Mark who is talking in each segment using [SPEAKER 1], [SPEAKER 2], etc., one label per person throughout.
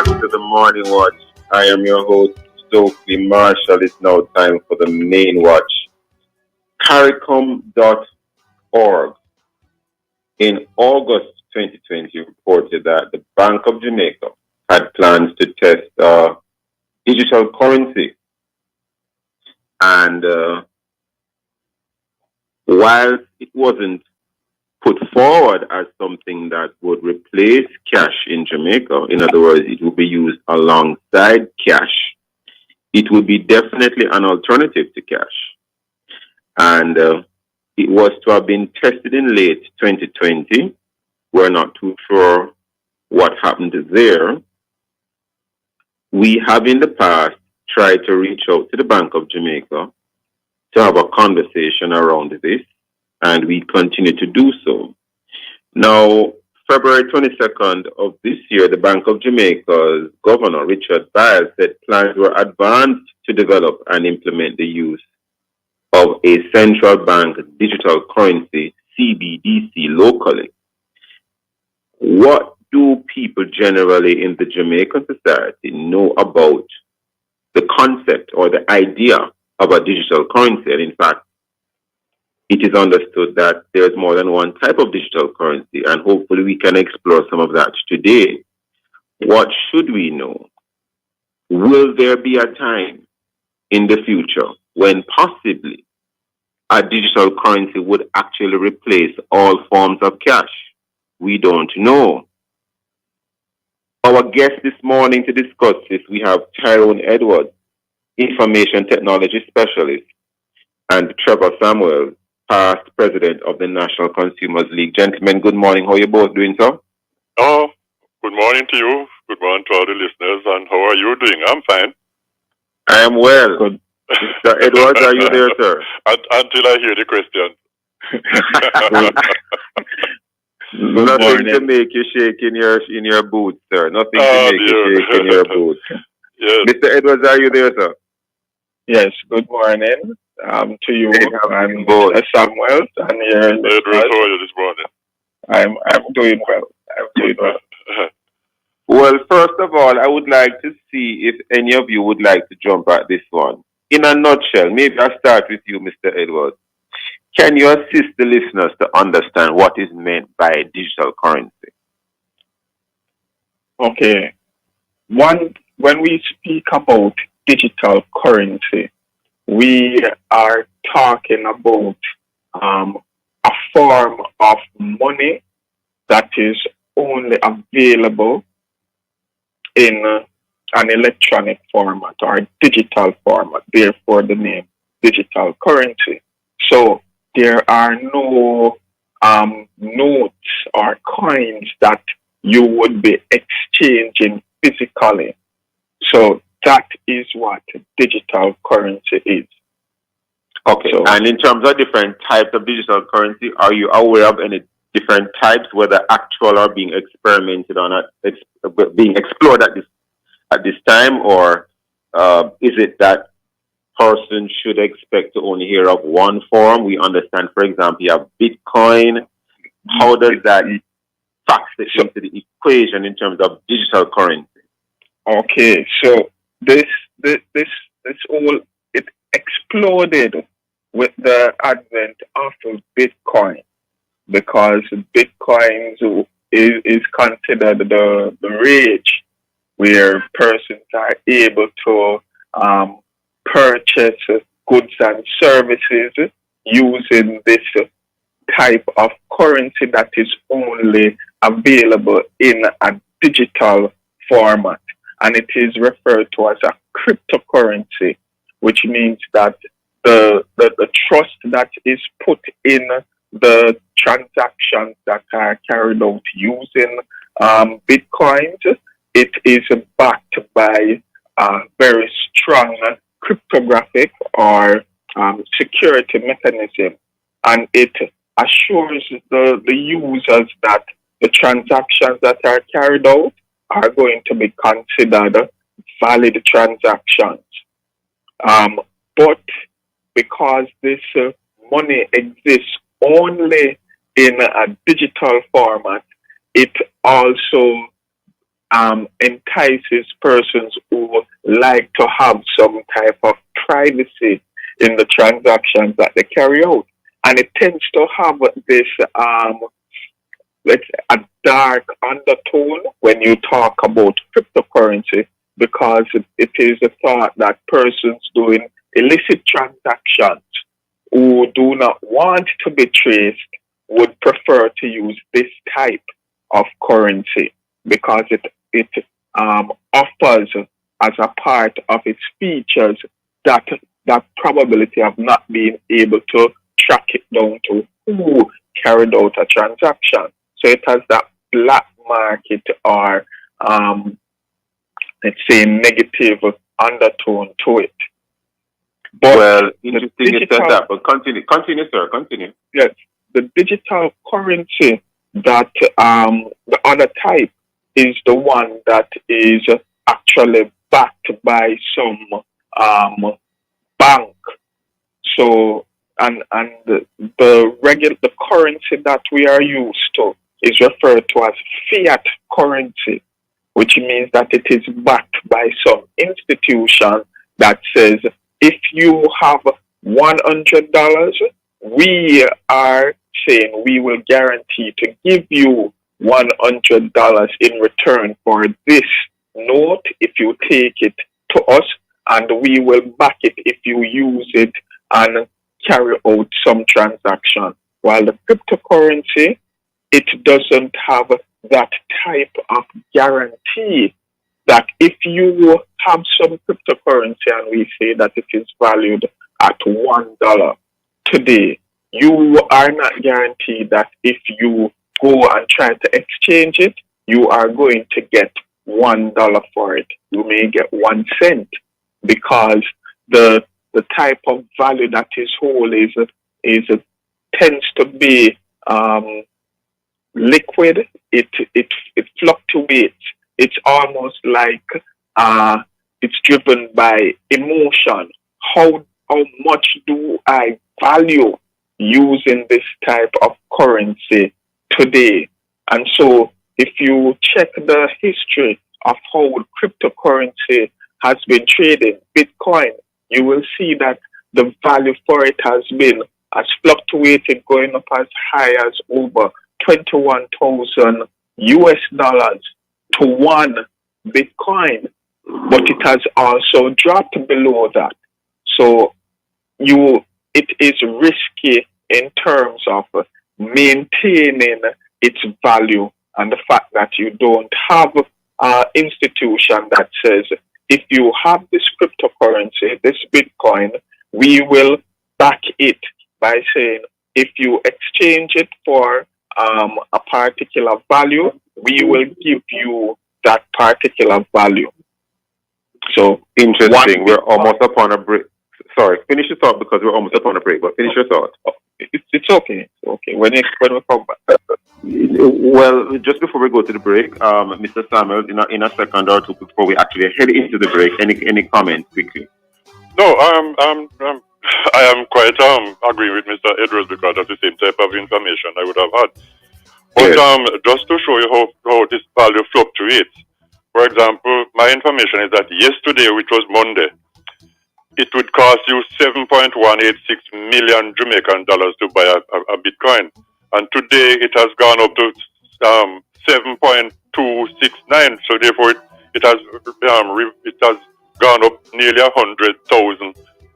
[SPEAKER 1] back to the Morning Watch. I am your host, Stokeley Marshall. It's now time for the main watch. CARICOM.org in August 2020 reported that the Bank of Jamaica had plans to test digital currency. And while it wasn't put forward as something that would replace cash in Jamaica, in other words, it would be used alongside cash, it would be definitely an alternative to cash. And it was to have been tested in late 2020. We're not too sure what happened there. We have in the past tried to reach out to the Bank of Jamaica to have a conversation around this, and we continue to do so. Now, February 22nd of this year, the Bank of Jamaica's Governor, Richard Biles, said plans were advanced to develop and implement the use of a central bank digital currency, CBDC, locally. What do people generally in the Jamaican society know about the concept or the idea of a digital currency? And in fact, it is understood that there's more than one type of digital currency, and hopefully we can explore some of that today. What should we know? Will there be a time in the future when possibly a digital currency would actually replace all forms of cash? We don't know. Our guest this morning to discuss this, we have Tyrone Edwards, Information Technology Specialist, and Trevor Samuels, past president of the National Consumers League. Gentlemen, good morning. How are you both doing, sir?
[SPEAKER 2] Oh, good morning to you. Good morning to all the listeners. And how are you doing? I'm fine.
[SPEAKER 1] I am well. Good. Mr. Edwards, are you there, sir?
[SPEAKER 2] Until I hear the question.
[SPEAKER 1] Nothing to make you shake in your boots, sir. Nothing to make you shake in your boots.
[SPEAKER 2] Yes.
[SPEAKER 1] Mr. Edwards, are you there, sir?
[SPEAKER 3] Yes, good morning to you and Samuel and your
[SPEAKER 2] Edwards, how are you this morning?
[SPEAKER 3] I'm doing well.
[SPEAKER 1] Well, first of all, I would like to see if any of you would like to jump at this one. In a nutshell, maybe I'll start with you, Mr. Edwards. Can you assist the listeners to understand what is meant by digital currency?
[SPEAKER 3] Okay. When we speak about digital currency, we are talking about a form of money that is only available in an electronic format or a digital format, therefore the name digital currency. So there are no notes or coins that you would be exchanging physically. So that is what digital currency is.
[SPEAKER 1] Okay, so, and in terms of different types of digital currency, are you aware of any different types, whether actual or being experimented on, being explored at this time, or is it that person should expect to only hear of one form? We understand, for example, you have Bitcoin. How does that factor into the equation in terms of digital currency?
[SPEAKER 3] Okay, so this all, it exploded with the advent of Bitcoin, because Bitcoin is considered the rage, where persons are able to purchase goods and services using this type of currency that is only available in a digital format. And it is referred to as a cryptocurrency, which means that the trust that is put in the transactions that are carried out using Bitcoins, it is backed by a very strong cryptographic or security mechanism, and it assures the users that the transactions that are carried out are going to be considered valid transactions. But because this money exists only in a digital format, it also entices persons who like to have some type of privacy in the transactions that they carry out. And it tends to have this, let's say, a dark undertone when you talk about cryptocurrency, because it is the thought that persons doing illicit transactions who do not want to be traced would prefer to use this type of currency because it offers as a part of its features that probability of not being able to track it down to who carried out a transaction. So it has that black market or let's say negative undertone to it. But
[SPEAKER 1] well, interesting you said that, but continue, sir, continue.
[SPEAKER 3] Yes, the digital currency that the other type is the one that is actually backed by some bank. So and the currency that we are used to is referred to as fiat currency, which means that it is backed by some institution that says if you have $100, we are saying we will guarantee to give you $100 in return for this note if you take it to us, and we will back it if you use it and carry out some transaction. While the cryptocurrency, it doesn't have that type of guarantee that if you have some cryptocurrency and we say that it is valued at $1 today, you are not guaranteed that if you go and try to exchange it, you are going to get $1 for it. You may get 1 cent because the type of value that is whole is tends to be liquid. It fluctuates. It's almost like it's driven by emotion. How much do I value using this type of currency today? And so if you check the history of how cryptocurrency has been trading, Bitcoin, you will see that the value for it has fluctuated, going up as high as over 21,000 US dollars to one Bitcoin, but it has also dropped below that. So it is risky in terms of maintaining its value, and the fact that you don't have an institution that says if you have this cryptocurrency, this Bitcoin, we will back it by saying if you exchange it for a particular value, we will give you that particular value. So
[SPEAKER 1] interesting. We're almost upon a break. Sorry, finish your thought because we're almost upon a break. But finish your thought.
[SPEAKER 3] It's okay. It's okay. When we come back.
[SPEAKER 1] Well, just before we go to the break, Mr. Samuel, in a second or two before we actually head into the break, any comments quickly?
[SPEAKER 2] No, I am quite agreeing with Mr. Edwards because that's the same type of information I would have had. But yes. Just to show you how this value fluctuates, for example, my information is that yesterday, which was Monday, it would cost you 7.186 million Jamaican dollars to buy a Bitcoin. And today it has gone up to 7.269. So therefore it has gone up nearly 100,000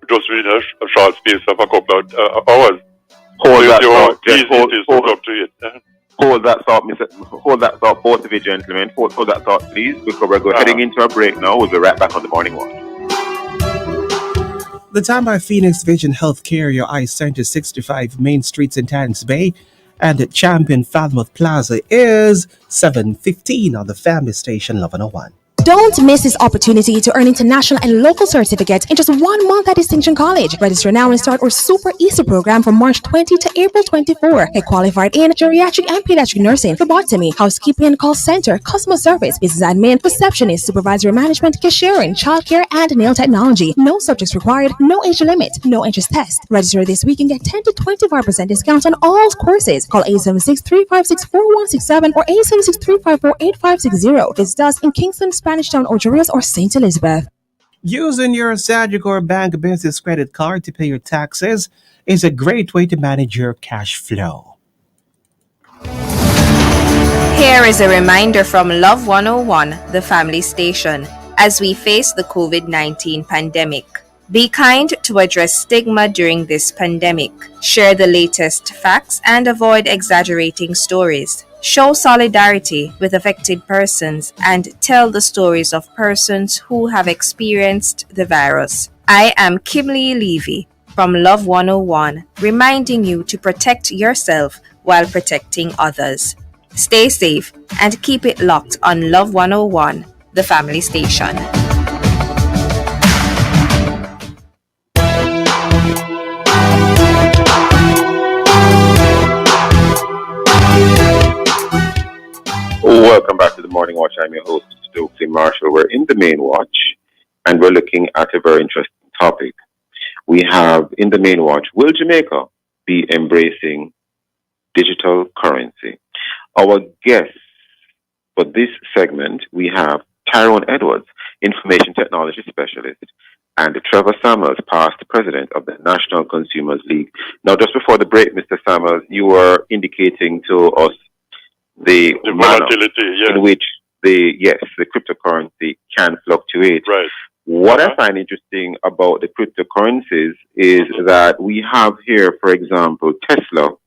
[SPEAKER 2] just within a short space of a couple of hours.
[SPEAKER 1] Hold that thought.
[SPEAKER 2] Hold
[SPEAKER 1] that thought, hold that thought, both of you gentlemen. Hold that thought, please, because we're heading into a break now. We'll be right back on the Morning Watch.
[SPEAKER 4] The time by Phoenix Vision Healthcare, your eye center, 65 Main Street in Tans Bay, and at Champion Falmouth Plaza is 7:15 on the Family Station 1101.
[SPEAKER 5] Don't miss this opportunity to earn international and local certificates in just 1 month at Distinction College. Register now and start our Super Easter program from March 20 to April 24. Get qualified in geriatric and pediatric nursing, phlebotomy, housekeeping, call center, customer service, business admin, receptionist, supervisory management, cashiering, childcare, and nail technology. No subjects required, no age limit, no interest test. Register this week and get 10 to 25% discount on all courses. Call 876-356-4167 or 876-354-8560. Visit us in Kingston, Spanish Town, Ojo or St. Elizabeth.
[SPEAKER 4] Using your Sagicor Bank Business Credit Card to pay your taxes is a great way to manage your cash flow.
[SPEAKER 6] Here is a reminder from Love 101, the family station, as we face the COVID-19 pandemic. Be kind to address stigma during this pandemic. Share the latest facts and avoid exaggerating stories. Show solidarity with affected persons and tell the stories of persons who have experienced the virus. I am Kimberly Levy from Love 101, reminding you to protect yourself while protecting others. Stay safe and keep it locked on Love 101, the family station.
[SPEAKER 1] Welcome back to the Morning Watch. I'm your host, Stokeley Marshall. We're in the main watch, and we're looking at a very interesting topic. We have in the main watch, will Jamaica be embracing digital currency? Our guests for this segment, we have Tyrone Edwards, Information Technology Specialist, and Trevor Samuels, past president of the National Consumers League. Now, just before the break, Mr. Samuels, you were indicating to us the
[SPEAKER 2] volatility,
[SPEAKER 1] in which the cryptocurrency can fluctuate.
[SPEAKER 2] Right.
[SPEAKER 1] What I find interesting about the cryptocurrencies is that we have here, for example, Tesla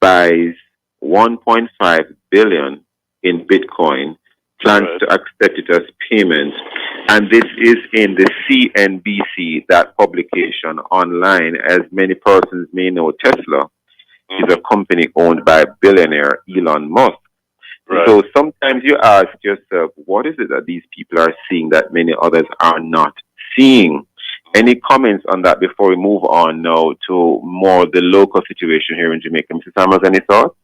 [SPEAKER 1] buys 1.5 billion in Bitcoin, plans to accept it as payment, and this is in the CNBC, that publication online. As many persons may know, Tesla is a company owned by billionaire Elon Musk.
[SPEAKER 2] Right.
[SPEAKER 1] So sometimes you ask yourself, what is it that these people are seeing that many others are not seeing? Any comments on that before we move on now to more the local situation here in Jamaica? Mr. Samuels, any thoughts?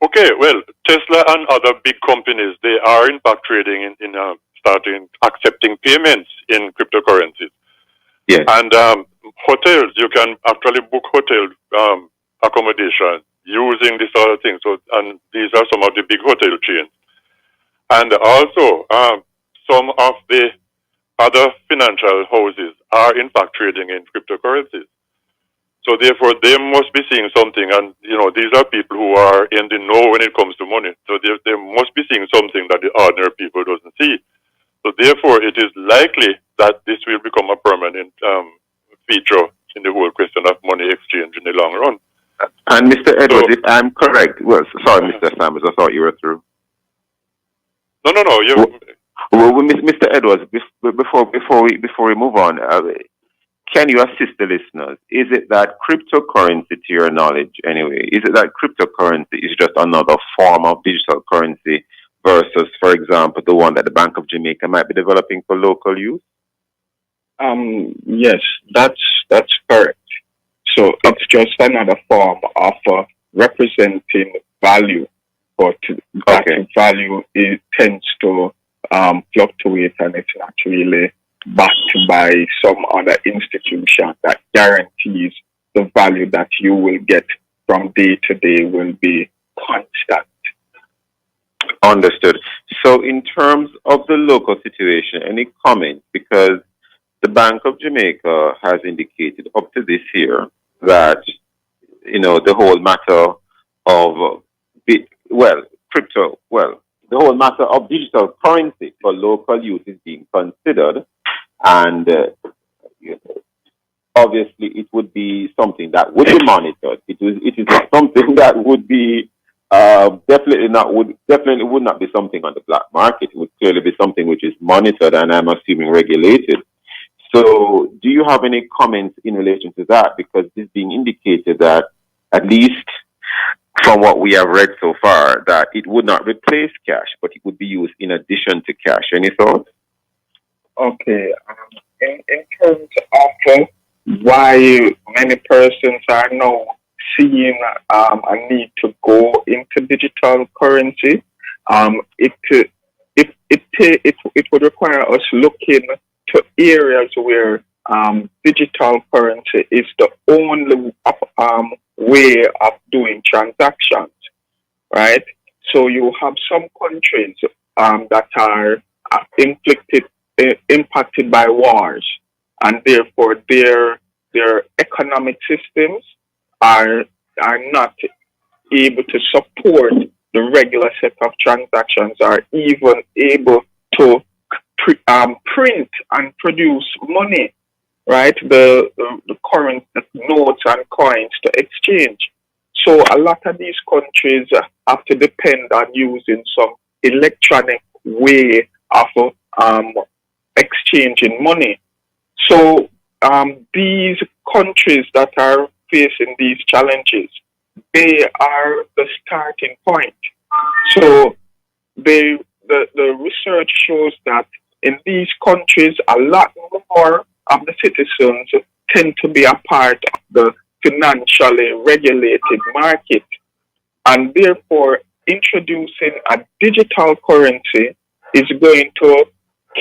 [SPEAKER 2] Okay, well, Tesla and other big companies, they are in fact trading in starting accepting payments in cryptocurrencies.
[SPEAKER 1] Yes.
[SPEAKER 2] And hotels, you can actually book hotel accommodation using this sort of thing. So, and these are some of the big hotel chains. And also, some of the other financial houses are in fact trading in cryptocurrencies. So therefore, they must be seeing something. And, you know, these are people who are in the know when it comes to money. So they must be seeing something that the ordinary people doesn't see. So therefore, it is likely that this will become a permanent feature in the whole question of money exchange in the long run.
[SPEAKER 1] And Mr. Edwards, if I'm correct, well, sorry, Mr. Samuels, I thought you were through.
[SPEAKER 2] No.
[SPEAKER 1] Well, Mr. Edwards, before we move on, can you assist the listeners? Is it that cryptocurrency, to your knowledge anyway, is it that cryptocurrency is just another form of digital currency versus, for example, the one that the Bank of Jamaica might be developing for local use?
[SPEAKER 3] Yes, that's correct. So it's just another form of representing value, but that value tends to fluctuate, and it's not really backed by some other institution that guarantees the value that you will get from day to day will be constant.
[SPEAKER 1] Understood. So in terms of the local situation, any comments? Because the Bank of Jamaica has indicated up to this year that, you know, the whole matter of the whole matter of digital currency for local use is being considered, and obviously it would be something that would be monitored. It is something that would be definitely would not be something on the black market. It would clearly be something which is monitored and I'm assuming regulated. So do you have any comments in relation to that? Because it's being indicated that, at least from what we have read so far, that it would not replace cash, but it would be used in addition to cash. Any thoughts?
[SPEAKER 3] Okay. In terms of why many persons are now seeing a need to go into digital currency, it would require us looking to areas where digital currency is the only way of doing transactions, right? So you have some countries that are impacted by wars, and therefore their economic systems are not able to support the regular set of transactions, or even able to print and produce money, right? The current notes and coins to exchange. So a lot of these countries have to depend on using some electronic way of exchanging money. So these countries that are facing these challenges, they are the starting point. So the research shows that in these countries, a lot more of the citizens tend to be a part of the financially regulated market, and therefore introducing a digital currency is going to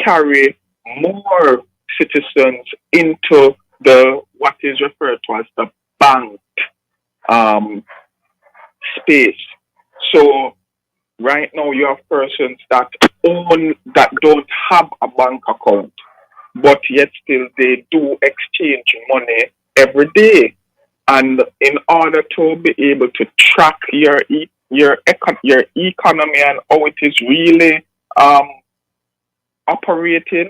[SPEAKER 3] carry more citizens into the what is referred to as the bank space. So right now you have persons that don't have a bank account, but yet still they do exchange money every day. And in order to be able to track your economy and how it is really operating,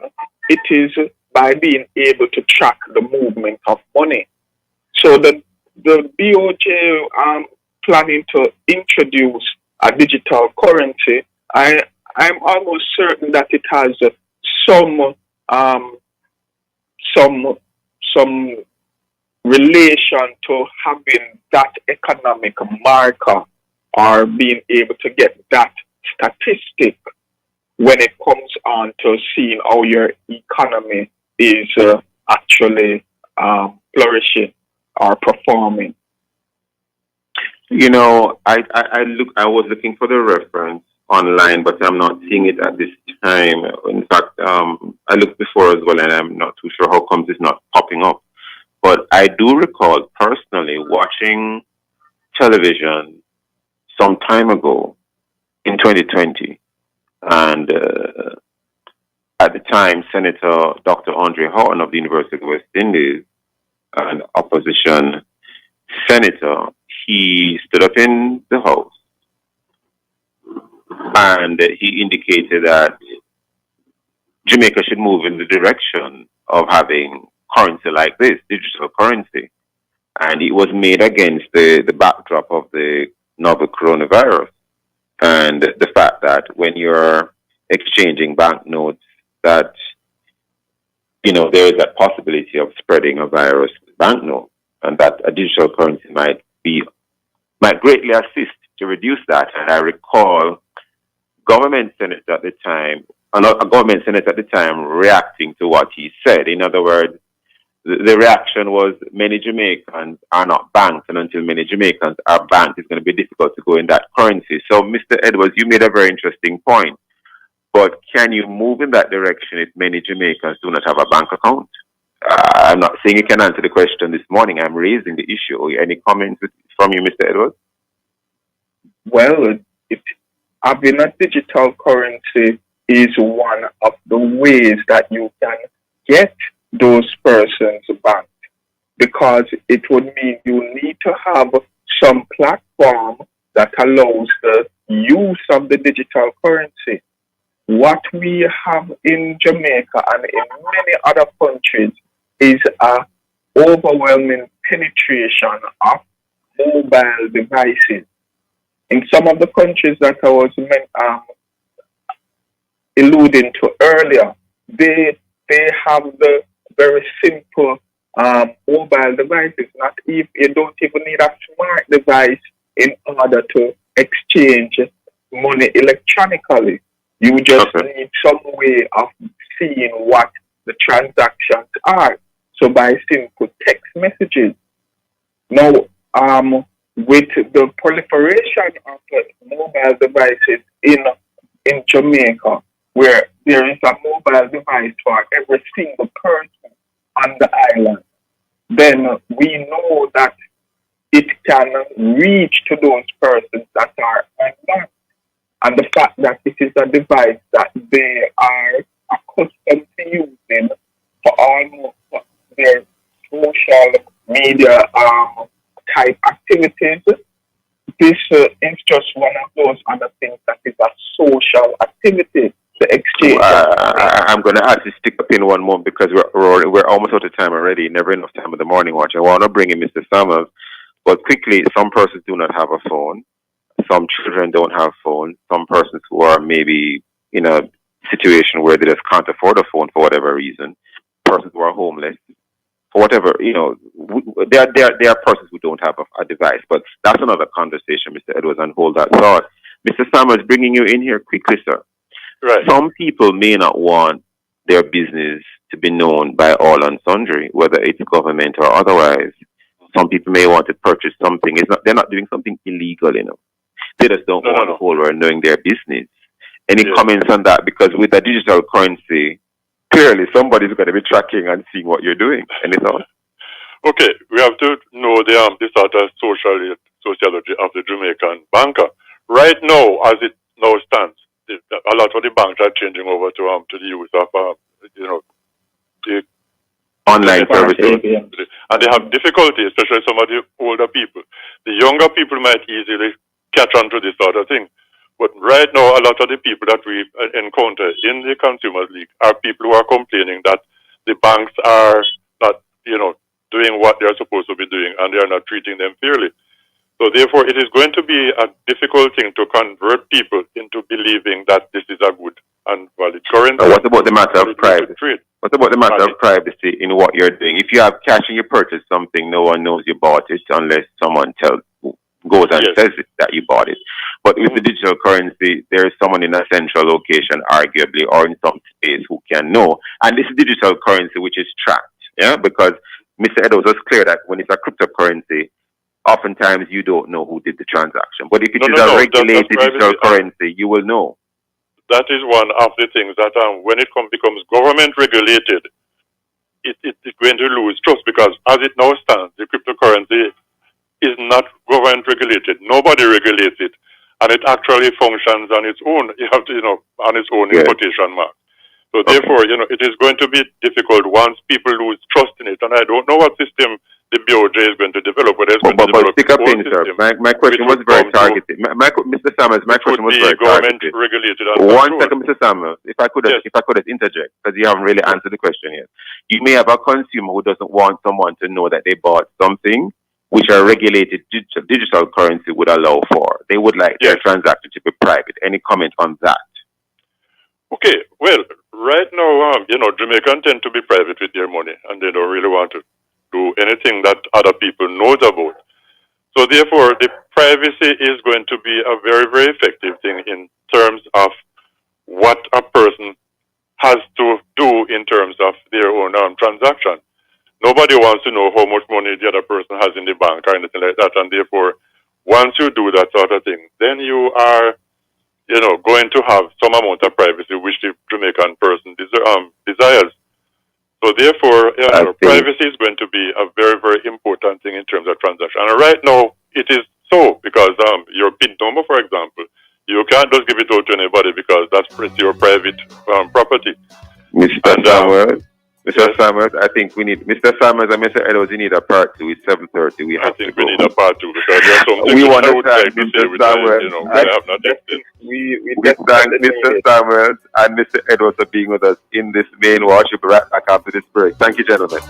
[SPEAKER 3] it is by being able to track the movement of money. So the BOJ planning to introduce a digital currency. I'm almost certain that it has some relation to having that economic marker, or being able to get that statistic when it comes on to seeing how your economy is actually flourishing or performing.
[SPEAKER 1] You know, I was looking for the reference online, but I'm not seeing it at this time. In fact, I looked before as well, and I'm not too sure how comes it's not popping up. But I do recall personally watching television some time ago in 2020, and at the time, Senator Dr. Andre Horton of the University of West Indies, an opposition senator, he stood up in the House and he indicated that Jamaica should move in the direction of having currency like this, digital currency. And it was made against the backdrop of the novel coronavirus and the fact that when you're exchanging banknotes, that, you know, there is that possibility of spreading a virus banknote, and that a digital currency might greatly assist to reduce that. And I recall a government senator at the time reacting to what he said. In other words, the reaction was, many Jamaicans are not banked, and until many Jamaicans are banked, it's going to be difficult to go in that currency. So, Mr. Edwards, you made a very interesting point. But can you move in that direction if many Jamaicans do not have a bank account? I'm not saying you can answer the question this morning. I'm raising the issue. Any comments from you, Mr. Edwards?
[SPEAKER 3] Well, having a digital currency is one of the ways that you can get those persons banked, because it would mean you need to have some platform that allows the use of the digital currency. What we have in Jamaica and in many other countries is a overwhelming penetration of mobile devices. In some of the countries that I was alluding to earlier, they have the very simple mobile devices. Not if you don't even need a smart device in order to exchange money electronically. You just need some way of seeing what the transactions are. So by simple text messages. Now, with the proliferation of mobile devices in Jamaica, where there is a mobile device for every single person on the island, then we know that it can reach to those persons that are unlocked. And the fact that it is a device that they are accustomed to using for almost their social media type activities, this is just one of those other things that is a social activity. The exchange.
[SPEAKER 1] I'm going to ask you to stick up in one more because we're almost out of time already. Never enough time in the morning watch. I want to bring in Mr. Summers, but quickly, some persons do not have a phone. Some children don't have phones. Some persons who are maybe in a situation where they just can't afford a phone for whatever reason. Persons who are homeless. For whatever, there are persons who don't have a device, but that's another conversation, Mr. Edwards, and hold that thought. Mr. Summers, bringing you in here quickly, sir.
[SPEAKER 2] Right.
[SPEAKER 1] Some people may not want their business to be known by all and sundry, whether it's government or otherwise. Some people may want to purchase something. They're not doing something illegal, They just don't want the whole world knowing their business. Any comments on that? Because with a digital currency, clearly somebody's going to be tracking and seeing what you're doing. Any thoughts?
[SPEAKER 2] Okay, we have to know the sort of sociology of the Jamaican banker. Right now, as it now stands, a lot of the banks are changing over to the use of the
[SPEAKER 1] online services,
[SPEAKER 2] and they have difficulty, especially some of the older people. The younger people might easily catch on to this sort of thing. But right now, a lot of the people that we encounter in the Consumers League are people who are complaining that the banks are not, doing what they're supposed to be doing, and they are not treating them fairly. So therefore, it is going to be a difficult thing to convert people into believing that this is a good and valid currency.
[SPEAKER 1] What about the matter of privacy? What about the matter of privacy in what you're doing? If you have cash and you purchase something, no one knows you bought it unless someone goes and says that you bought it. But with the digital currency, there is someone in a central location, arguably, or in some space who can know. And this is digital currency which is tracked, because Mr. Edwards was clear that when it's a cryptocurrency, oftentimes you don't know who did the transaction. But if it is a regulated digital currency, you will know.
[SPEAKER 2] That is one of the things that when it becomes government regulated, it's going to lose trust, because as it now stands, the cryptocurrency is not government regulated. Nobody regulates it. And it actually functions on its own. You have to, on its own in quotation marks. So therefore, it is going to be difficult once people lose trust in it. And I don't know what system the BOJ is going to develop, but it's going to develop
[SPEAKER 1] stick up in, sir. My question was very targeted. Mr. Summers, my question was very targeted.
[SPEAKER 2] Regulated.
[SPEAKER 1] One second, Mr. Summers, if I could interject, because you haven't really answered the question yet. You may have a consumer who doesn't want someone to know that they bought something which a regulated digital currency would allow for. They would like their transaction to be private. Any comment on that?
[SPEAKER 2] Okay, well, right now, Jamaicans tend to be private with their money, and they don't really want to do anything that other people knows about. So therefore, the privacy is going to be a very, very effective thing in terms of what a person has to do in terms of their own transaction. Nobody wants to know how much money the other person has in the bank or anything like that, and therefore, once you do that sort of thing, then you are, going to have some amount of privacy which the Jamaican person desires. So therefore, privacy is going to be a very, very important thing in terms of transaction. And right now, it is so, because your PIN number, for example, you can't just give it out to anybody because that's your private property.
[SPEAKER 1] Mr. Summers, I think we need Mr. Summers and Mr. Edwards. You need a part 2. It's 7:30. We
[SPEAKER 2] need a part 2 because there's something
[SPEAKER 1] we want
[SPEAKER 2] I
[SPEAKER 1] to
[SPEAKER 2] would
[SPEAKER 1] thank
[SPEAKER 2] like to
[SPEAKER 1] Mr.
[SPEAKER 2] say
[SPEAKER 1] Summers.
[SPEAKER 2] I have not explained.
[SPEAKER 1] We thank Mr. Summers and Mr. Edwards for being with us in this main watch. We'll be right back after this break. Thank you, gentlemen.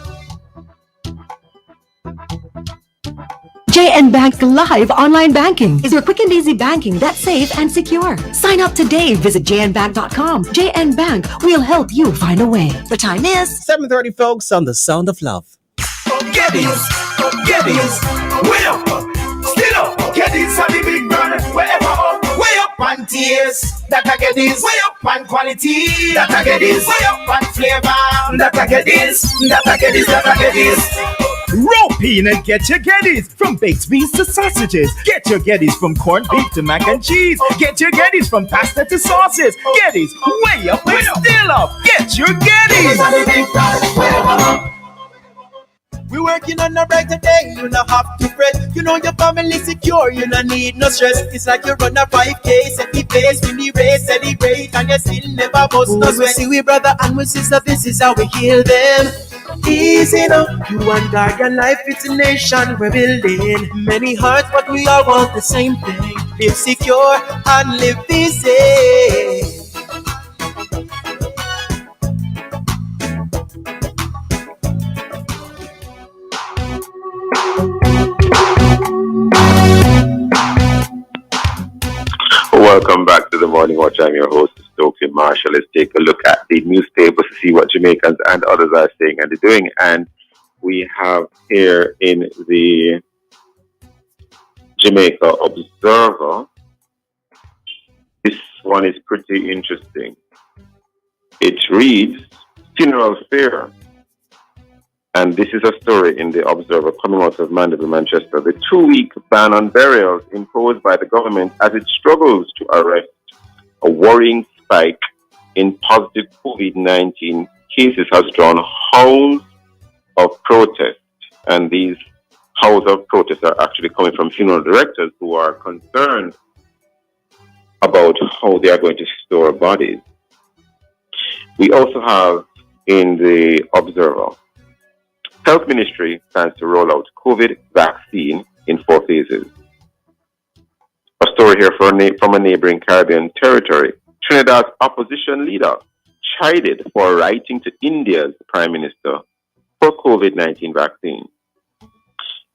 [SPEAKER 7] JN Bank's live online banking is your quick and easy banking that's safe and secure. Sign up today. Visit jnbank.com. JN Bank will help you find a way. The time is
[SPEAKER 4] 7:30, folks, on the Sound of Love.
[SPEAKER 8] Geddies, way up, still up. Geddies are the big man, wherever up, way up. up on tears, that I get this. Way up on quality, that I get this. Way up on flavor, that I get this. That I get this, that I get this.
[SPEAKER 9] Rope in and get your Geddies. From baked beans to sausages. Get your Geddies from corned beef to mac and cheese. Get your Geddies from pasta to sauces. Geddies, way up and still up. Get your Geddies.
[SPEAKER 8] We working on a brighter day, you don't have to fret. You know your family secure, you don't need no stress. It's like you run a 5K, set the pace, win the race, celebrate, and you still never bust no sweat. See we brother and we sister, this is how we heal them. Easy now, you want Guardian Life, it's a nation we're building. Many hearts, but we all want the same thing. Live secure and live easy.
[SPEAKER 1] Welcome back to the Morning Watch. I'm your host, Stokeley Marshall. Let's take a look at the newspapers to see what Jamaicans and others are saying and doing. And we have here in the Jamaica Observer, this one is pretty interesting. It reads, Funeral Fear. And this is a story in the Observer coming out of Mandeville, Manchester. The 2-week ban on burials imposed by the government as it struggles to arrest a worrying spike in positive COVID-19 cases has drawn hounds of protest. And these hounds of protest are actually coming from funeral directors who are concerned about how they are going to store bodies. We also have in the Observer, Health Ministry plans to roll out COVID vaccine in 4 phases. A story here from a neighboring Caribbean territory. Trinidad's opposition leader chided for writing to India's Prime Minister for COVID-19 vaccine.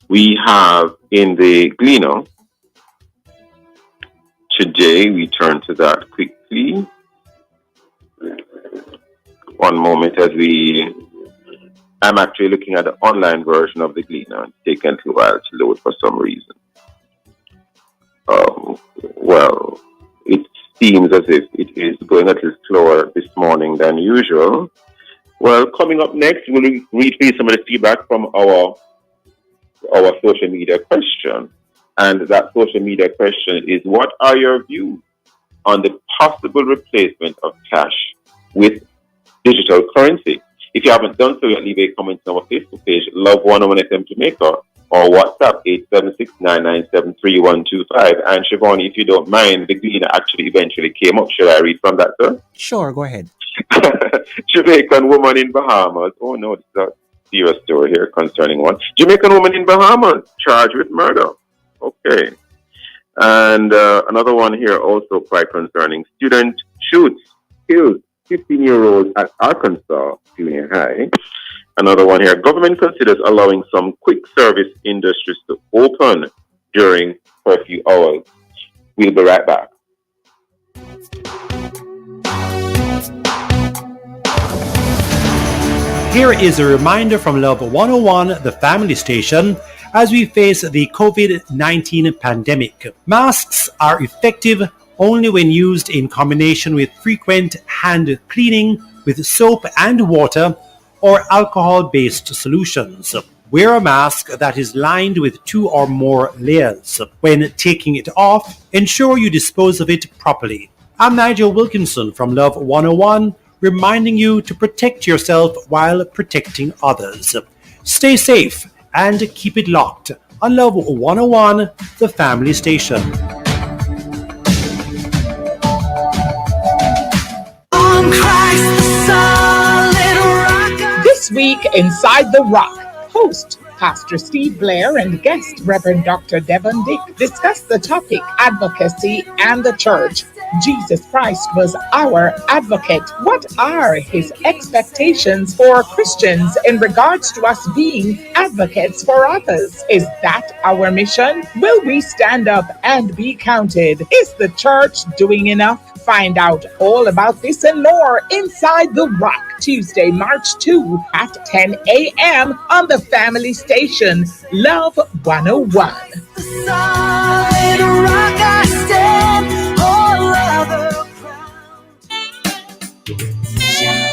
[SPEAKER 1] We have in the Gleaner, today we turn to that quickly. One moment as I'm actually looking at the online version of the Gleaner. It's taken a while to load for some reason. Well, it seems as if it is going a little slower this morning than usual. Well, coming up next, we'll read some of the feedback from our social media question. And that social media question is, what are your views on the possible replacement of cash with digital currency? If you haven't done so yet, leave a comment on our Facebook page, Love 101 FM Jamaica, or WhatsApp 876-997-3125. And Siobhan, if you don't mind, the Gleaner actually eventually came up. Should I read from that, sir?
[SPEAKER 4] Sure, go ahead.
[SPEAKER 1] Jamaican woman in Bahamas. Oh no, this is a serious story here concerning one. Jamaican woman in Bahamas charged with murder. Okay. And another one here also quite concerning. Student shoots, kills 15-year-old at Arkansas Junior High. Another one here. Government considers allowing some quick service industries to open during curfew hours. We'll be right back.
[SPEAKER 10] Here is a reminder from Love 101, the family station, as we face the COVID-19 pandemic. Masks are effective only when used in combination with frequent hand cleaning with soap and water or alcohol-based solutions. Wear a mask that is lined with 2 or more layers. When taking it off, ensure you dispose of it properly. I'm Nigel Wilkinson from Love 101, reminding you to protect yourself while protecting others. Stay safe and keep it locked on Love 101, the family station.
[SPEAKER 11] This week, Inside the Rock, host Pastor Steve Blair and guest Reverend Dr. Devon Dick discuss the topic advocacy and the church. Jesus Christ was our advocate. What are his expectations for Christians in regards to us being advocates for others? Is that our mission? Will we stand up and be counted? Is the church doing enough? Find out all about this and more Inside the Rock, Tuesday, March 2 at 10 a.m. on the family station, Love 101. The solid rock I stand,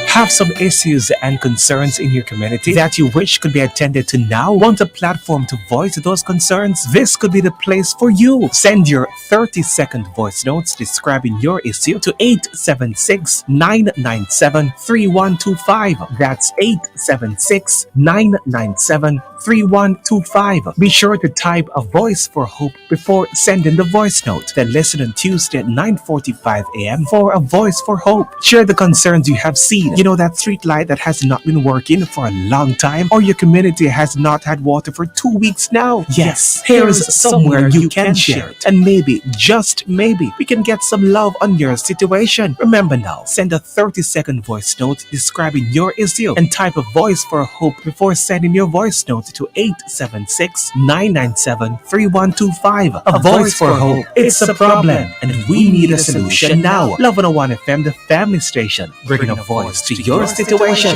[SPEAKER 4] Have some issues and concerns in your community that you wish could be attended to now? Want a platform to voice those concerns? This could be the place for you. Send your 30-second voice notes describing your issue to 876-997-3125. That's 876-997-3125. Be sure to type a voice for hope before sending the voice note. Then listen on Tuesday at 9:45 a.m. for a voice for hope. Share the concerns you have seen. You know that street light that has not been working for a long time, or your community has not had water for 2 weeks now? Yes, here's somewhere you can share it. And maybe, just maybe, we can get some love on your situation. Remember now, send a 30-second voice note describing your issue and type a voice for hope before sending your voice note to 876-997-3125. A voice for hope. It's a problem, and we need a solution now. Love 101 FM, the family station, bringing a voice to your situation.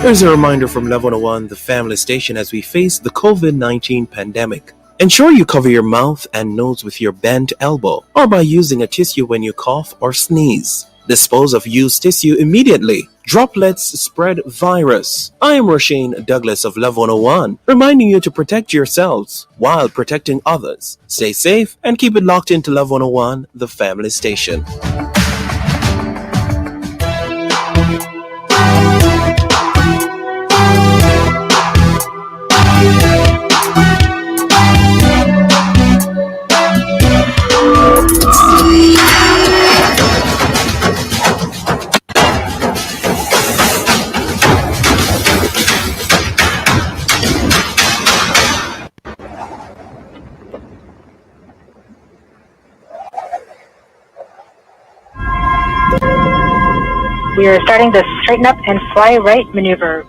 [SPEAKER 12] Here's a reminder from Love 101, the family station, as we face the COVID-19 pandemic. Ensure you cover your mouth and nose with your bent elbow or by using a tissue when you cough or sneeze. Dispose of used tissue immediately. Droplets spread virus. I am Roshane Douglas of Love 101, reminding you to protect yourselves while protecting others. Stay safe and keep it locked into Love 101, the family station.
[SPEAKER 13] We are starting the straighten up and fly right maneuver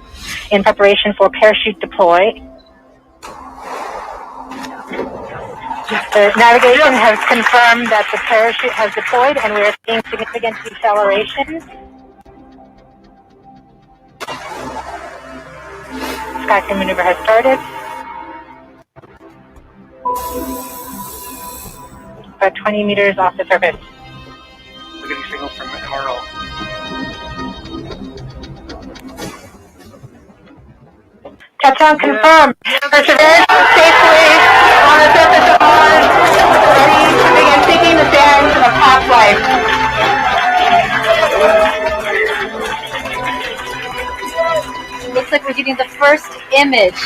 [SPEAKER 13] in preparation for parachute deploy. The navigation has confirmed that the parachute has deployed and we are seeing significant deceleration. Skycrew maneuver has started. About 20 meters off the surface. We're getting signals from MRO. Touchdown confirmed. Perseverance safely on the surface of Mars, ready to begin seeking the sands of past life. Looks like we're getting the first image.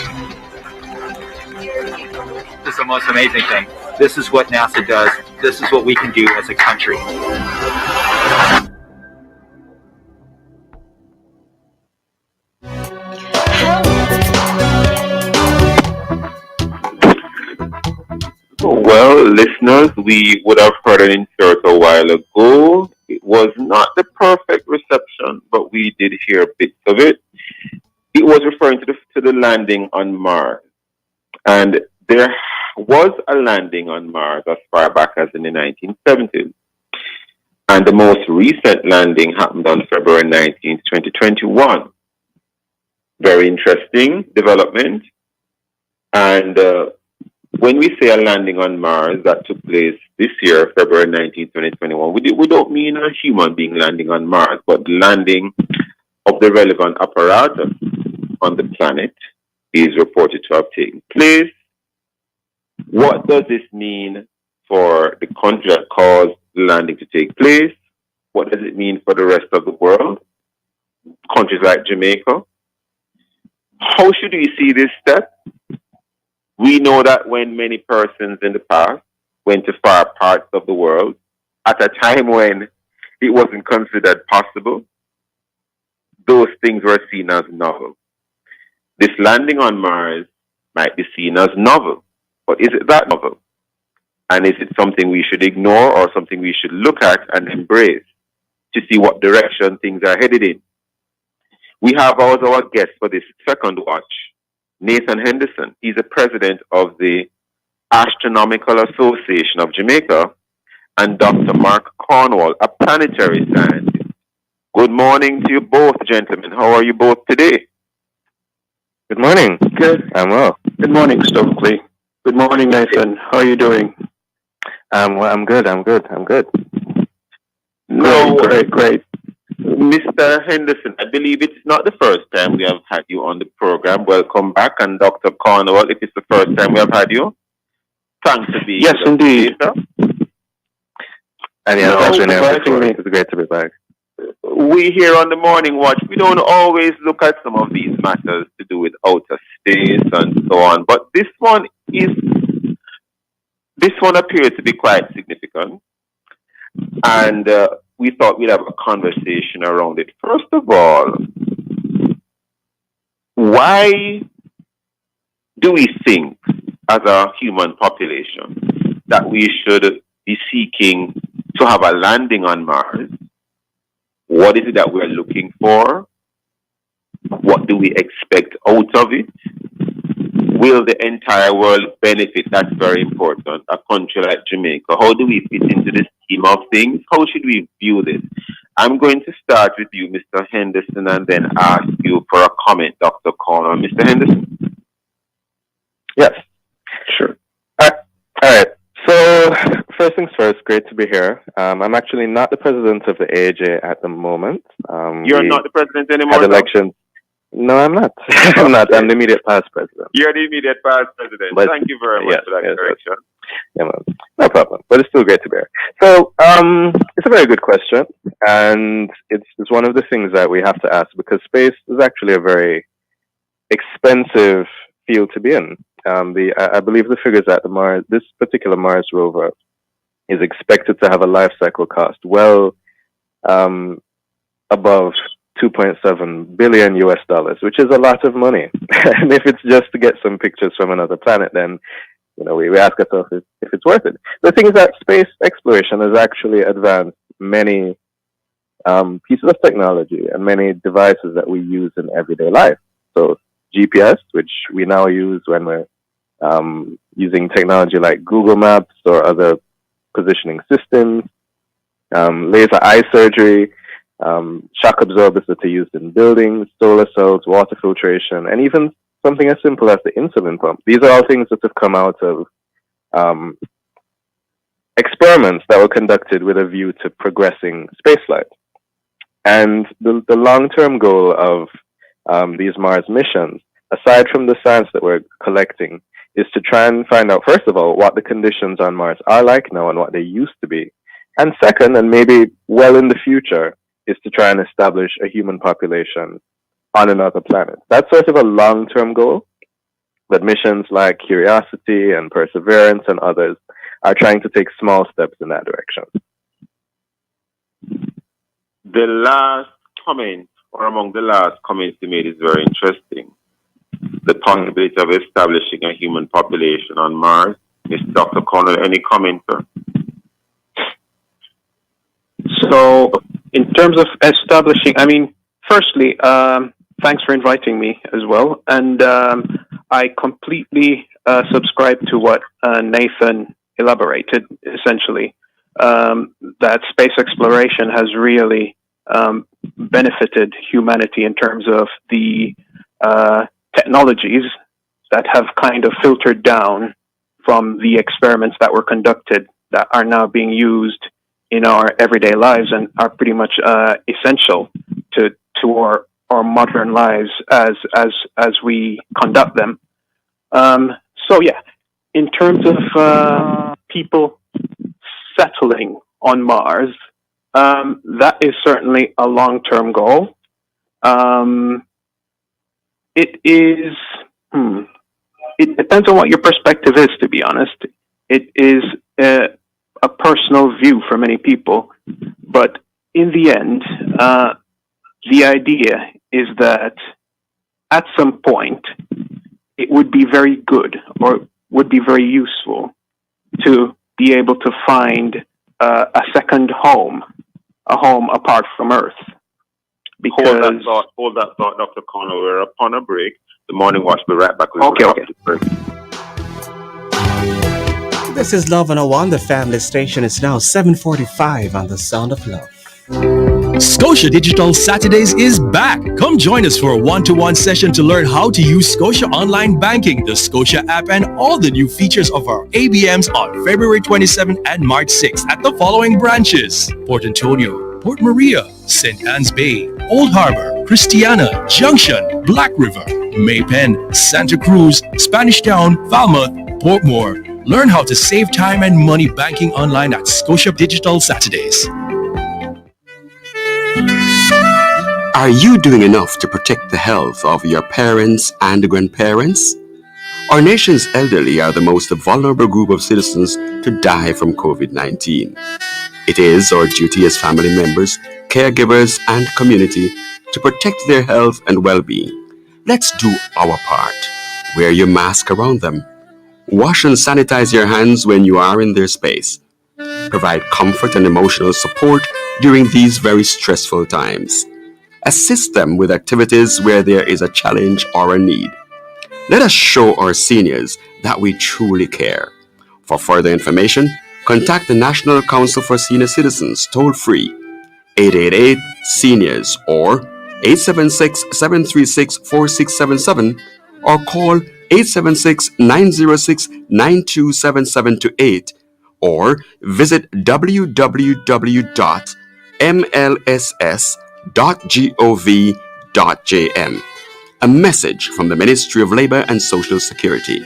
[SPEAKER 14] This is the most amazing thing. This is what NASA does. This is what we can do as a country.
[SPEAKER 1] Well, listeners, we would have heard an insert a while ago. It was not the perfect reception, but we did hear bits of it. It was referring to the landing on Mars. And there was a landing on Mars as far back as in the 1970s. And the most recent landing happened on February 19th, 2021. Very interesting development. And when we say a landing on Mars that took place this year, February 19, 2021, we don't mean a human being landing on Mars, but the landing of the relevant apparatus on the planet is reported to have taken place. What does this mean for the country that caused the landing to take place? What does it mean for the rest of the world? Countries like Jamaica? How should we see this step? We know that when many persons in the past went to far parts of the world at a time when it wasn't considered possible, those things were seen as novel. This landing on Mars might be seen as novel, but is it that novel? And is it something we should ignore or something we should look at and embrace to see what direction things are headed in? We have as our guest for this second watch, Nathan Henderson. He's the president of the Astronomical Association of Jamaica, and Dr. Mark Cornwall, a planetary scientist. Good morning to you both, gentlemen. How are you both today?
[SPEAKER 15] Good morning. Good. I'm well. Good morning, Stokeley. Good morning, Nathan. How are you doing?
[SPEAKER 16] Well, I'm good.
[SPEAKER 1] No,
[SPEAKER 15] Great.
[SPEAKER 1] Mr. Henderson, I believe it's not the first time we have had you on the program. Welcome back. And Dr. Cornwall, if it's the first time we have had you, thanks for being
[SPEAKER 15] Yes,
[SPEAKER 1] with us
[SPEAKER 15] indeed.
[SPEAKER 1] today, sir.
[SPEAKER 16] And yeah, thanks for inviting me. It's great to be back.
[SPEAKER 1] We here on the Morning Watch, we don't always look at some of these matters to do with outer space and so on, but this one appears to be quite significant, and we thought we'd have a conversation around it. First of all, why do we think, as a human population, that we should be seeking to have a landing on Mars? What is it that we're looking for? What do we expect out of it? Will the entire world benefit? That's very important. A country like Jamaica, how do we fit into the scheme of things? How should we view this? I'm going to start with you, Mr. Henderson, and then ask you for a comment, Dr. Corner. Mr. Henderson?
[SPEAKER 16] Yes, sure. All right. So, first things first, great to be here. I'm actually not the president of the AJ at the moment.
[SPEAKER 1] You're not the president anymore?
[SPEAKER 16] Had elections. No, I'm not. I'm not. I'm the immediate past president.
[SPEAKER 1] You're the immediate past president.
[SPEAKER 16] But,
[SPEAKER 1] thank you very much for that correction.
[SPEAKER 16] Yeah, man. No problem. But it's still great to be here. So, it's a very good question. And it's one of the things that we have to ask because space is actually a very expensive field to be in. I believe the figures that this particular Mars rover is expected to have a life cycle cost well above 2.7 billion US dollars, which is a lot of money. And if it's just to get some pictures from another planet, then we ask ourselves if it's worth it. The thing is that space exploration has actually advanced many pieces of technology and many devices that we use in everyday life. So GPS, which we now use when we're using technology like Google Maps or other positioning systems, laser eye surgery, shock absorbers that are used in buildings, solar cells, water filtration, and even something as simple as the insulin pump. These are all things that have come out of experiments that were conducted with a view to progressing spaceflight. And the long-term goal of these Mars missions, aside from the science that we're collecting, is to try and find out, first of all, what the conditions on Mars are like now and what they used to be. And second, and maybe well in the future, is to try and establish a human population on another planet. That's sort of a long-term goal, but missions like Curiosity and Perseverance and others are trying to take small steps in that direction.
[SPEAKER 1] The last comment, or among the last comments you made, is very interesting. The possibility of establishing a human population on Mars. Mr. Dr. Connell, any comment, sir?
[SPEAKER 15] So, in terms of establishing, firstly, thanks for inviting me as well. And I completely subscribe to what Nathan elaborated, essentially, that space exploration has really benefited humanity in terms of the technologies that have kind of filtered down from the experiments that were conducted that are now being used in our everyday lives and are pretty much essential to our modern lives as we conduct them. So yeah, in terms of people settling on Mars, that is certainly a long-term goal. It is, it depends on what your perspective is, to be honest. It is a personal view for many people, but in the end, the idea is that at some point, it would be very good or would be very useful to be able to find a second home, a home apart from Earth. Because
[SPEAKER 1] Hold that thought, Dr. Connell. We're upon a break. The Morning Watch will be right back.
[SPEAKER 15] Okay.
[SPEAKER 4] This is Love 101. The family station is now 7:45 on the Sound of Love.
[SPEAKER 17] Scotia Digital Saturdays is back. Come join us for a one-to-one session to learn how to use Scotia Online Banking, the Scotia app, and all the new features of our ABMs on February 27th and March 6th at the following branches: Port Antonio, Port Maria, St. Anne's Bay, Old Harbor, Christiana, Junction, Black River, Maypen, Santa Cruz, Spanish Town, Falmouth, Portmore. Learn how to save time and money banking online at Scotia Digital Saturdays.
[SPEAKER 18] Are you doing enough to protect the health of your parents and grandparents? Our nation's elderly are the most vulnerable group of citizens to die from COVID-19. It is our duty as family members, caregivers, and community to protect their health and well-being. Let's do our part. Wear your mask around them. Wash and sanitize your hands when you are in their space. Provide comfort and emotional support during these very stressful times. Assist them with activities where there is a challenge or a need. Let us show our seniors that we truly care. For further information, contact the National Council for Senior Citizens toll-free 888-SENIORS or 876-736-4677 or call 876-906-9277 or visit www.mlss.gov.jm. A message from the Ministry of Labor and Social Security.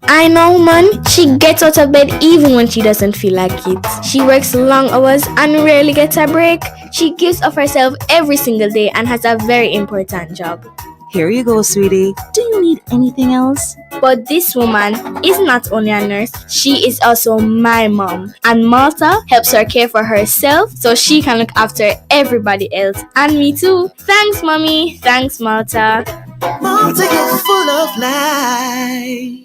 [SPEAKER 19] I know, man. She gets out of bed even when she doesn't feel like it. She works long hours and rarely gets a break. She gives of herself every single day and has a very important job.
[SPEAKER 20] Here you go, sweetie. Do you need anything else?
[SPEAKER 19] But this woman is not only a nurse, she is also my mom. And Malta helps her care for herself so she can look after everybody else. And me too. Thanks, mommy. Thanks, Malta.
[SPEAKER 8] Malta gets full of life.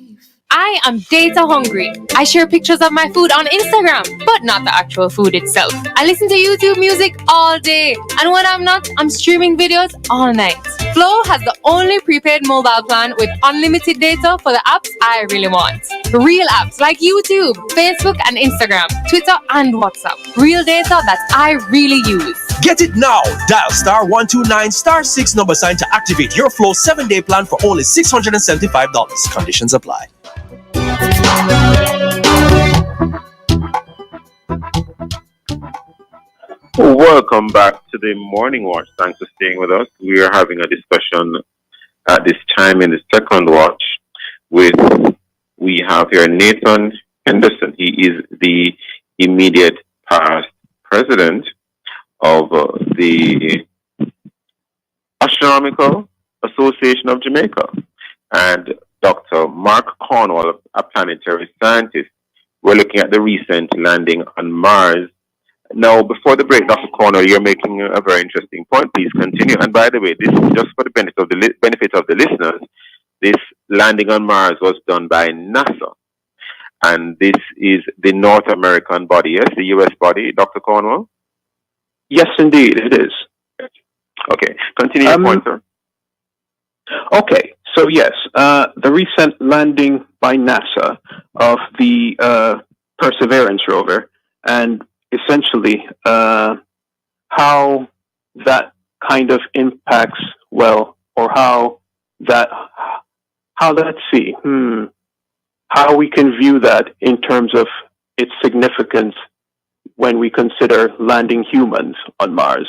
[SPEAKER 21] I am data hungry. I share pictures of my food on Instagram, but not the actual food itself. I listen to YouTube music all day, and when I'm not, I'm streaming videos all night. Flow has the only prepaid mobile plan with unlimited data for the apps I really want. Real apps like YouTube, Facebook, and Instagram, Twitter, and WhatsApp. Real data that I really use.
[SPEAKER 22] Get it now. Dial *129*6 number sign to activate your Flow 7-day plan for only $675. Conditions apply.
[SPEAKER 1] Welcome back to the Morning Watch. Thanks for staying with us. We are having a discussion at this time in the second watch we have here Nathan Henderson. He is the immediate past president of the Astronomical Association of Jamaica, and Dr. Mark Cornwall, a planetary scientist. We're looking at the recent landing on Mars. Now, before the break, Dr. Cornwall, you're making a very interesting point. Please continue. And by the way, this is just for the benefit of the listeners. This landing on Mars was done by NASA. And this is the North American body, yes? The U.S. body, Dr. Cornwall?
[SPEAKER 15] Yes, indeed, it is.
[SPEAKER 1] Okay, continue your point, sir.
[SPEAKER 15] Okay, so yes, the recent landing by NASA of the Perseverance rover, and essentially how that kind of impacts, well, or how we can view that in terms of its significance when we consider landing humans on Mars.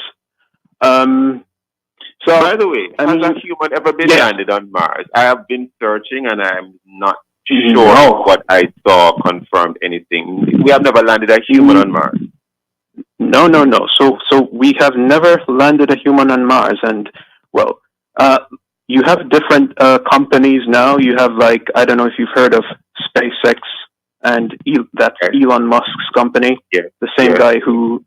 [SPEAKER 1] So, by the way, has a human ever been landed on Mars? I have been searching and I'm not sure what I saw confirmed anything. We have never landed a human on Mars.
[SPEAKER 15] No. So we have never landed a human on Mars, and well, you have different companies now. You have, like, I don't know if you've heard of SpaceX, and that's Elon Musk's company.
[SPEAKER 1] Yeah.
[SPEAKER 15] The same guy who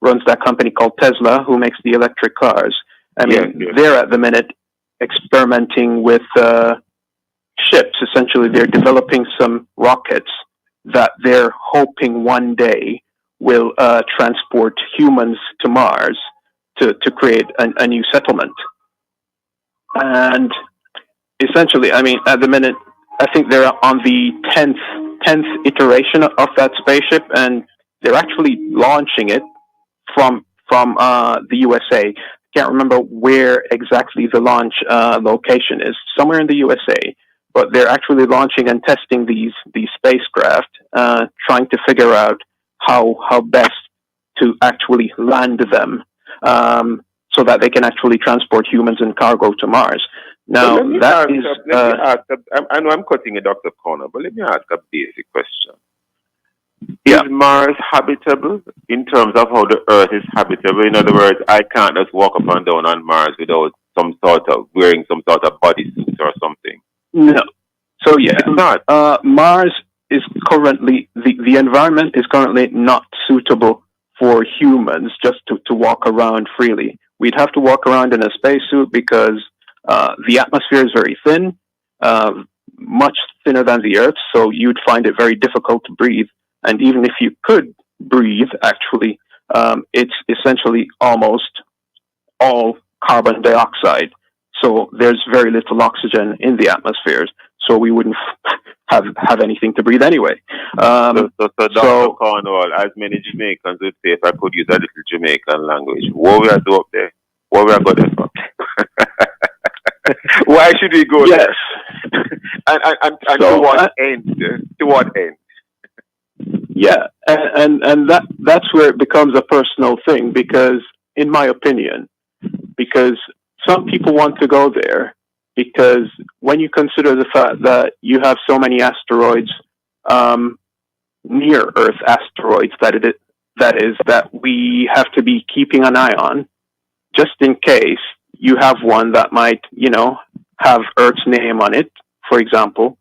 [SPEAKER 15] runs that company called Tesla, who makes the electric cars. I mean, they're at the minute experimenting with ships. Essentially, they're developing some rockets that they're hoping one day will transport humans to Mars to create a new settlement. And essentially, I mean, at the minute, I think they're on the 10th iteration of that spaceship, and they're actually launching it from the USA. Can't remember where exactly the launch location is. Somewhere in the USA, but they're actually launching and testing these spacecraft, trying to figure out how best to actually land them, so that they can actually transport humans and cargo to Mars. Now,
[SPEAKER 1] I know I'm cutting you, Dr. Corner, but let me ask a basic question. Is Mars habitable in terms of how the Earth is habitable? In other words, I can't just walk up and down on Mars without wearing some sort of bodysuit or something.
[SPEAKER 15] No. So yeah,
[SPEAKER 1] it's not.
[SPEAKER 15] Mars is currently the environment is currently not suitable for humans just to walk around freely. We'd have to walk around in a spacesuit because the atmosphere is very thin, much thinner than the Earth, so you'd find it very difficult to breathe. And even if you could breathe, actually, it's essentially almost all carbon dioxide. So there's very little oxygen in the atmosphere, so we wouldn't have anything to breathe anyway.
[SPEAKER 1] So Dr. Cornwall, as many Jamaicans would say, if I could use a little Jamaican language, what we are do up there? What we are going for? Why should we go there? And to what end? To what end?
[SPEAKER 15] Yeah, and that's where it becomes a personal thing, because, in my opinion, because some people want to go there, because when you consider the fact that you have so many asteroids, near Earth asteroids, that we have to be keeping an eye on, just in case you have one that might, have Earth's name on it, for example,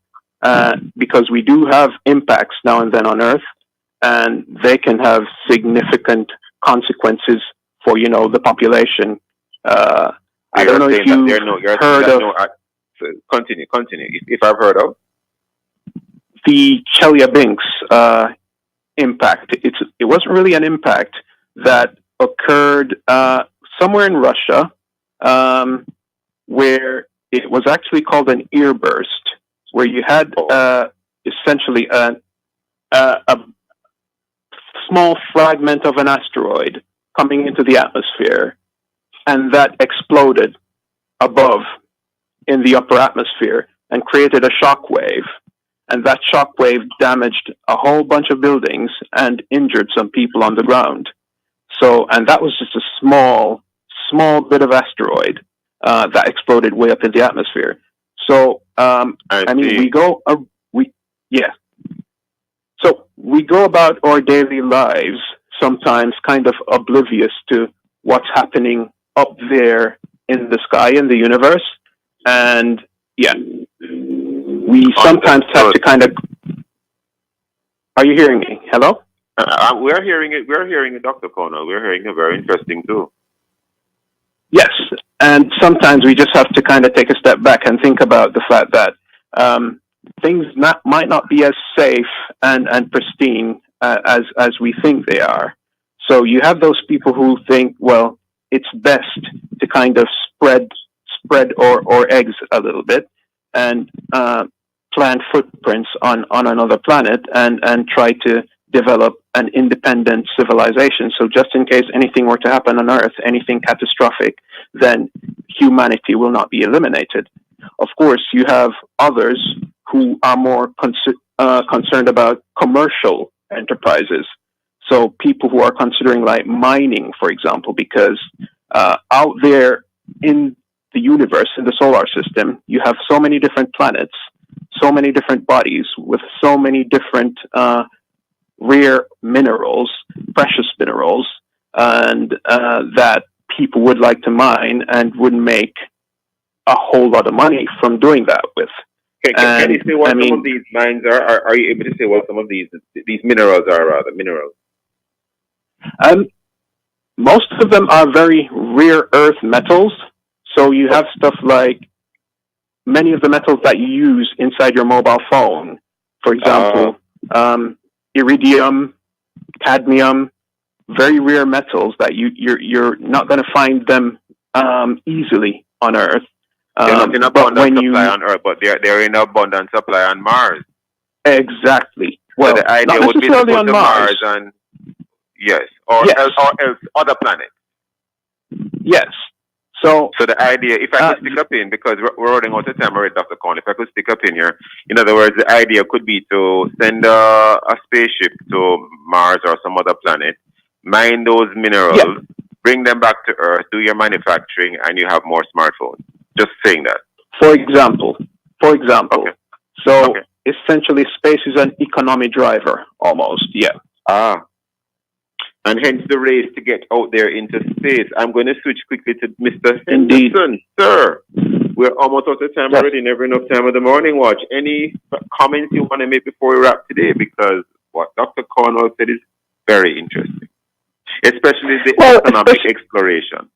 [SPEAKER 15] because we do have impacts now and then on Earth, and they can have significant consequences for, the population. I don't know if you've heard of...
[SPEAKER 1] Continue. If I've heard of
[SPEAKER 15] the Chelyabinsk impact. It wasn't really an impact that occurred somewhere in Russia, where it was actually called an earburst, where you had essentially a small fragment of an asteroid coming into the atmosphere, and that exploded above in the upper atmosphere and created a shock wave. And that shock wave damaged a whole bunch of buildings and injured some people on the ground. So, and that was just a small bit of asteroid that exploded way up in the atmosphere. So, So we go about our daily lives sometimes kind of oblivious to what's happening up there in the sky, in the universe. And we sometimes have to kind of... Are you hearing me? Hello?
[SPEAKER 1] We're hearing it. We're hearing it, Dr. Cornell. We're hearing it. Very interesting too.
[SPEAKER 15] Yes. And sometimes we just have to kind of take a step back and think about the fact that things might not be as safe and pristine as we think they are. So you have those people who think, well, it's best to kind of spread our eggs a little bit and plant footprints on another planet and try to develop an independent civilization. So just in case anything were to happen on Earth, anything catastrophic, then humanity will not be eliminated. Of course, you have others who are more concerned about commercial enterprises. So people who are considering like mining, for example, because out there in the universe, in the solar system, you have so many different planets, so many different bodies with so many different rare minerals, precious minerals, and that people would like to mine and would make a whole lot of money from doing that with.
[SPEAKER 1] Can you say what some of these mines are? Are you able to say what some of these minerals are, rather, minerals?
[SPEAKER 15] Most of them are very rare earth metals. So you have stuff like many of the metals that you use inside your mobile phone. For example, iridium, cadmium, very rare metals that you're not going to find them easily on Earth.
[SPEAKER 1] They're not in abundant supply on Earth, but they're in abundant supply on Mars.
[SPEAKER 15] Exactly.
[SPEAKER 1] Well, so the idea would be to go to Mars and Yes, or
[SPEAKER 15] Yes.
[SPEAKER 1] else other planets.
[SPEAKER 15] Yes. So
[SPEAKER 1] the idea, if I could stick up in, because we're running out of time already, Dr. Corn, if I could stick up in here, in other words, the idea could be to send a spaceship to Mars or some other planet, mine those minerals, bring them back to Earth, do your manufacturing, and you have more smartphones. Just saying that.
[SPEAKER 15] For example. So essentially, space is an economy driver, almost. Yeah.
[SPEAKER 1] And hence the race to get out there into space. I'm going to switch quickly to Mr. Henderson. Sir, we're almost out of time already, never enough time of the morning watch. Any comments you want to make before we wrap today? Because what Dr. Cornwall said is very interesting, especially the economic exploration.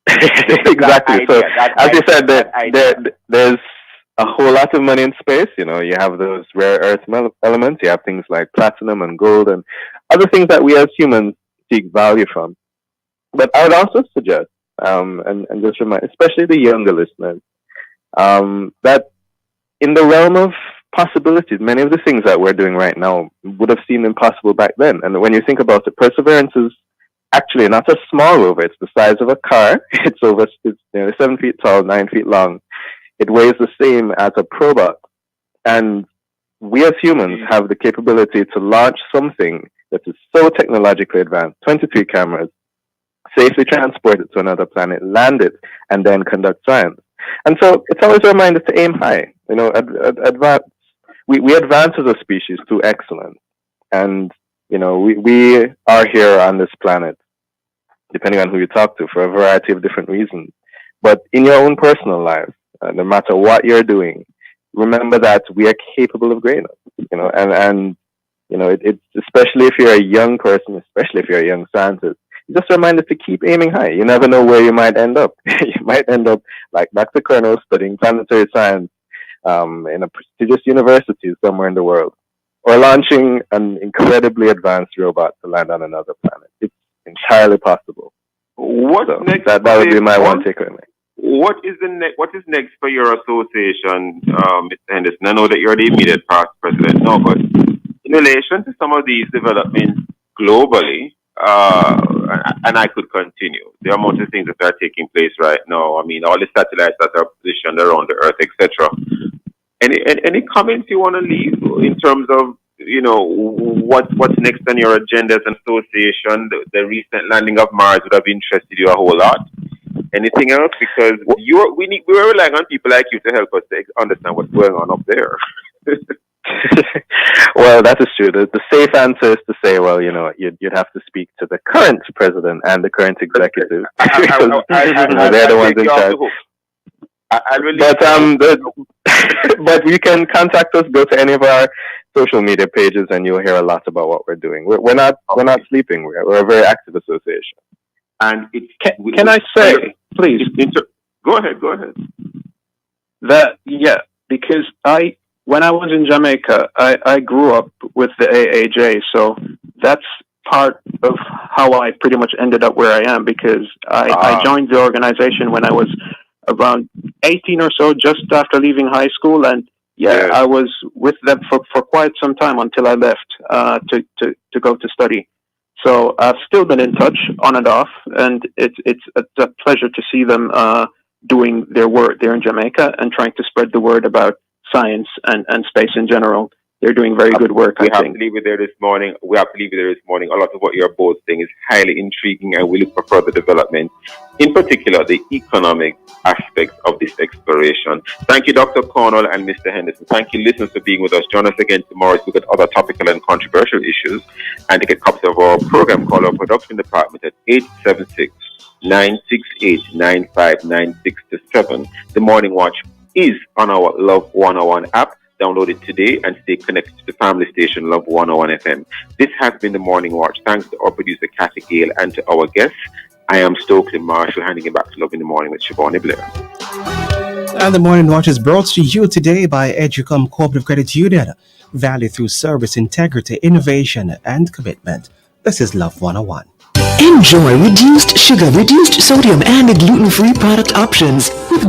[SPEAKER 16] Exactly. So, as you said, there's a whole lot of money in space. You know, you have those rare earth elements. You have things like platinum and gold and other things that we as humans seek value from. But I would also suggest, and just remind, especially the younger listeners, that in the realm of possibilities, many of the things that we're doing right now would have seemed impossible back then. And when you think about it, Perseverance is actually not a small rover. It's the size of a car. It's 7 feet tall, 9 feet long. It weighs the same as a probot. And we as humans have the capability to launch something that is so technologically advanced, 23 cameras, safely transport it to another planet, land it, and then conduct science. And so it's always a reminder to aim high. You know, we advance as a species to excellence. And, you know, we are here on this planet, depending on who you talk to, for a variety of different reasons. But in your own personal life, no matter what you're doing, remember that we are capable of greatness, you know, and you know, it's especially if you're a young person, especially if you're a young scientist, just a reminder to keep aiming high. You never know where you might end up. You might end up like Dr. Colonel studying planetary science in a prestigious university somewhere in the world, or launching an incredibly advanced robot to land on another planet. It's entirely possible.
[SPEAKER 1] What next?
[SPEAKER 16] That would be my one takeaway.
[SPEAKER 1] What is next for your association, Mr. Henderson? I know that you're the immediate past president now, but in relation to some of these developments globally, and I could continue, the amount of things that are taking place right now. I mean, all the satellites that are positioned around the Earth, etc. Any comments you want to leave in terms of, you know, what's next on your agenda as an association? The recent landing of Mars would have interested you a whole lot. Anything else? Because we were relying on people like you to help us to understand what's going on up there.
[SPEAKER 16] Well, that is true. The safe answer is to say, well, you know, you'd have to speak to the current president and the current executive. They're the ones in charge. But you can contact us. Go to any of our social media pages, and you'll hear a lot about what we're doing. We're not sleeping. We're a very active association.
[SPEAKER 1] And
[SPEAKER 15] can I say, please?
[SPEAKER 1] Go ahead.
[SPEAKER 15] Because when I was in Jamaica, I grew up with the AAJ, so that's part of how I pretty much ended up where I am, because I joined the organization when I was around 18 or so, just after leaving high school, and I was with them for quite some time until I left to go to study. So I've still been in touch on and off, and it's a pleasure to see them doing their work there in Jamaica and trying to spread the word about science and space in general. They're doing very good work, I think.
[SPEAKER 1] We have to leave it there this morning. A lot of what you're both saying is highly intriguing, and we look for further development, in particular the economic aspects of this exploration. Thank you, Dr. Cornwall and Mr. Henderson. Thank you, listeners, for being with us. Join us again tomorrow to look at other topical and controversial issues, and to get copies of our program, call our production department at 876-968-9596-7. The Morning Watch is on our Love 101 app. Download it today and stay connected to the family station Love 101 FM. This has been the Morning Watch. Thanks to our producer Kathy Gale and to our guests. I am Stokeley Marshall, handing it back to Love in the Morning with Siobhan Blair.
[SPEAKER 4] And the Morning Watch is brought to you today by Educom Cooperative Credit Union. Value through service, integrity, innovation, and commitment. This is Love 101.
[SPEAKER 7] Enjoy reduced sugar, reduced sodium, and gluten-free product options with